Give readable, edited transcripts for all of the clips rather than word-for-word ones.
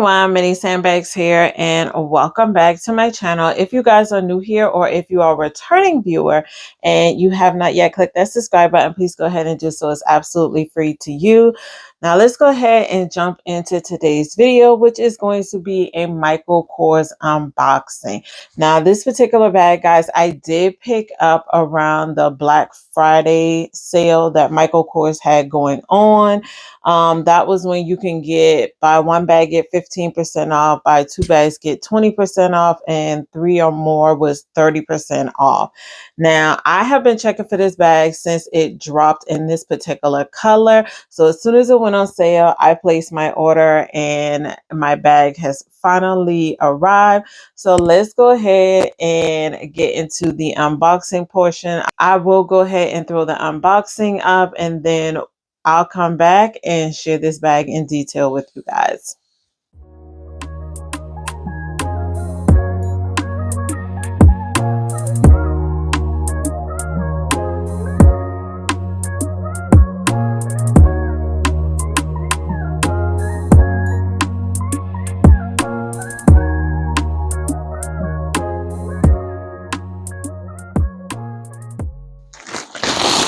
everyone, Mini Sandbags here, and welcome back to my channel. If you guys are new here or if you are a returning viewer and you have not yet clicked that subscribe button, please go ahead and do so. It's absolutely free to you. Now let's go ahead and jump into today's video, which is going to be a Michael Kors unboxing. Now this particular bag, guys, I did pick up around the Black Friday sale that Michael Kors had going on. That was when you can get buy one bag, get 15% off, buy two bags, get 20% off, and 3 or more was 30% off. Now, I have been checking for this bag since it dropped in this particular color. So as soon as it went on sale, I placed my order and my bag has finally arrived. So let's go ahead and get into the unboxing portion. I will go ahead and throw the unboxing up, and then I'll come back and share this bag in detail with you guys.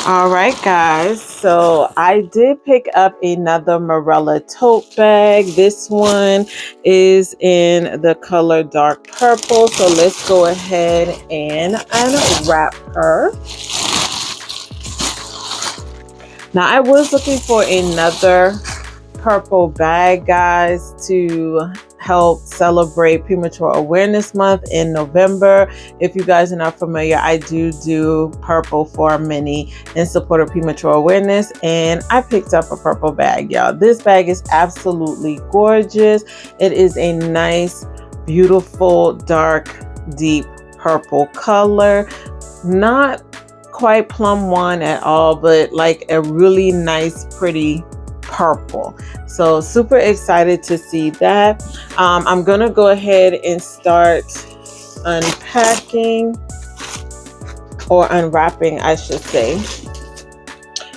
All right, guys, so I did pick up another Mirella tote bag. This one is in the color dark purple. So let's go ahead and unwrap her. Now, I was looking for another purple bag, guys, to help celebrate Premature Awareness Month in November. If you guys are not familiar, I do purple for Mini in support of premature awareness, and I picked up a purple bag, y'all. This bag is absolutely gorgeous. It is a nice, beautiful, dark, deep purple color. Not quite plum one at all, but like a really nice, pretty purple. So super excited to see that. I'm gonna go ahead and start unpacking, or unwrapping, I should say,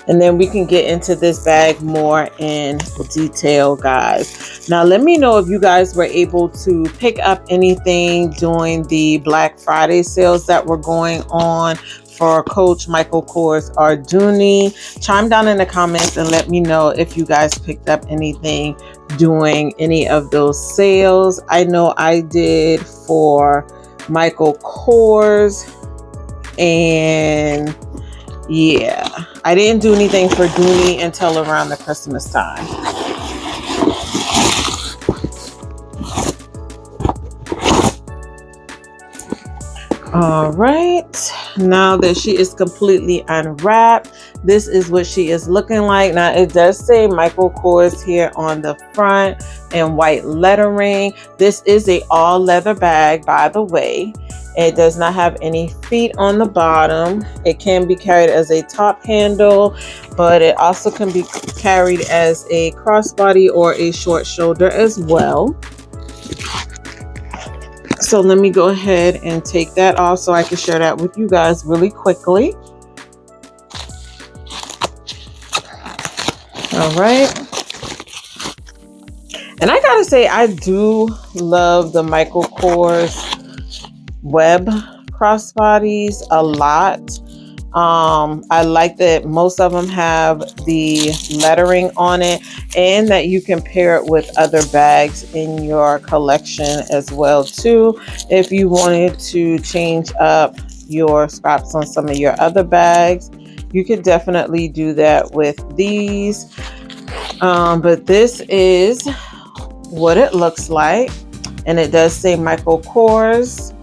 and then we can get into this bag more in detail, guys. Now let me know if you guys were able to pick up anything during the Black Friday sales that were going on for Coach Michael Kors or Dooney. Chime down in the comments and let me know if you guys picked up anything during any of those sales. I know I did for Michael Kors, and yeah, I didn't do anything for Dooney until around the Christmas time. All right, now that she is completely unwrapped, this is what she is looking like. Now it does say Michael Kors here on the front in white lettering. This is a all leather bag, by the way. It does not have any feet on the bottom. It can be carried as a top handle, but it also can be carried as a crossbody or a short shoulder as well. So let me go ahead and take that off so I can share that with you guys really quickly. All right. And I gotta say, I do love the Michael Kors web crossbodies a lot. I like that most of them have the lettering on it, and that you can pair it with other bags in your collection as well too. If you wanted to change up your straps on some of your other bags, you could definitely do that with these. But this is what it looks like, and it does say Michael Kors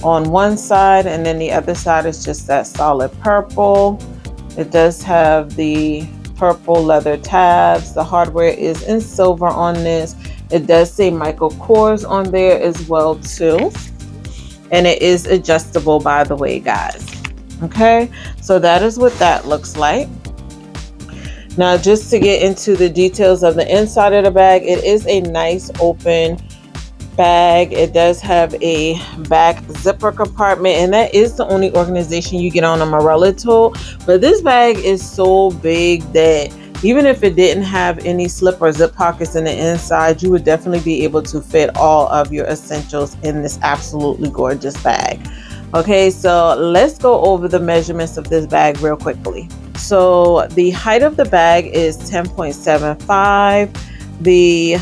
on one side, and then the other side is just that solid purple. It does have the purple leather tabs. The hardware is in silver on this. It does say Michael Kors on there as well too, and it is adjustable, by the way, guys. Okay, so that is what that looks like. Now just to get into the details of the inside of the bag, it is a nice open bag. It does have a back zipper compartment, and that is the only organization you get on a Mirella tote. But this bag is so big that even if it didn't have any slip or zip pockets in the inside, you would definitely be able to fit all of your essentials in this absolutely gorgeous bag. Okay, so let's go over the measurements of this bag real quickly. So the height of the bag is 10.75. The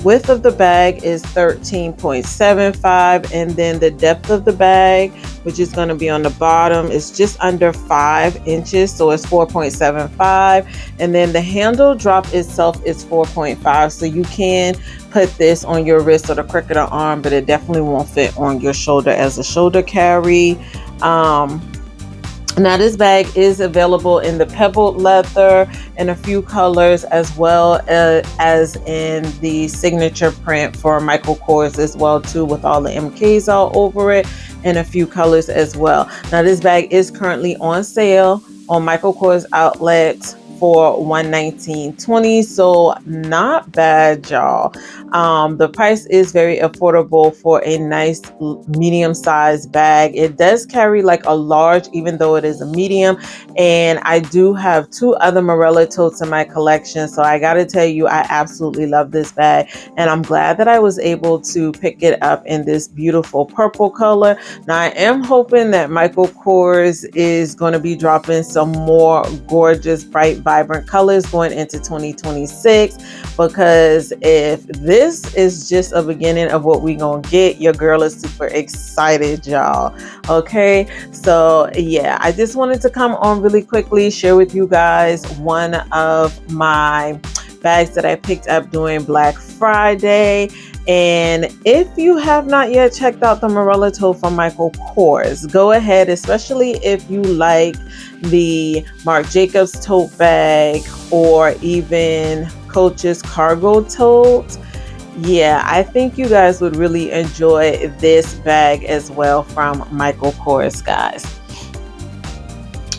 width of the bag is 13.75, and then the depth of the bag, which is going to be on the bottom, is just under 5 inches, so it's 4.75. And then the handle drop itself is 4.5, so you can put this on your wrist or the crook of the arm, but it definitely won't fit on your shoulder as a shoulder carry. Now this bag is available in the pebbled leather in a few colors, as well as in the signature print for Michael Kors as well too, with all the MKs all over it, in a few colors as well. Now this bag is currently on sale on Michael Kors outlet for $119.20, so not bad, y'all. The price is very affordable for a nice medium-sized bag. It does carry like a large, even though it is a medium, and I do have 2 other Mirella totes in my collection, so I gotta tell you, I absolutely love this bag, and I'm glad that I was able to pick it up in this beautiful purple color. Now I am hoping that Michael Kors is going to be dropping some more gorgeous, bright, vibrant colors going into 2026, because if this is just a beginning of what we gonna get, your girl is super excited, y'all. Okay, so yeah, I just wanted to come on really quickly, share with you guys one of my bags that I picked up during Black Friday. And if you have not yet checked out the Mirella tote from Michael Kors, go ahead, especially if you like the Marc Jacobs tote bag or even Coach's cargo tote. Yeah, I think you guys would really enjoy this bag as well from Michael Kors, guys.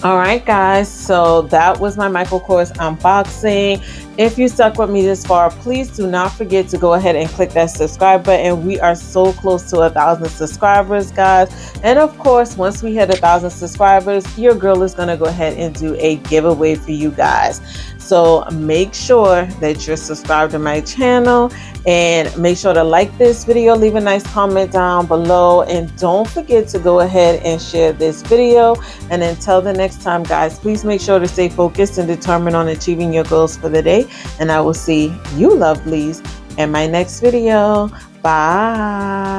All right, guys, so that was my Michael Kors unboxing. If you stuck with me this far, please do not forget to go ahead and click that subscribe button. We are so close to 1,000 subscribers, guys. And of course, once we hit 1,000 subscribers, your girl is going to go ahead and do a giveaway for you guys. So make sure that you're subscribed to my channel, and make sure to like this video, leave a nice comment down below, and don't forget to go ahead and share this video. And until the next time, guys, please make sure to stay focused and determined on achieving your goals for the day. And I will see you lovelies in my next video. Bye.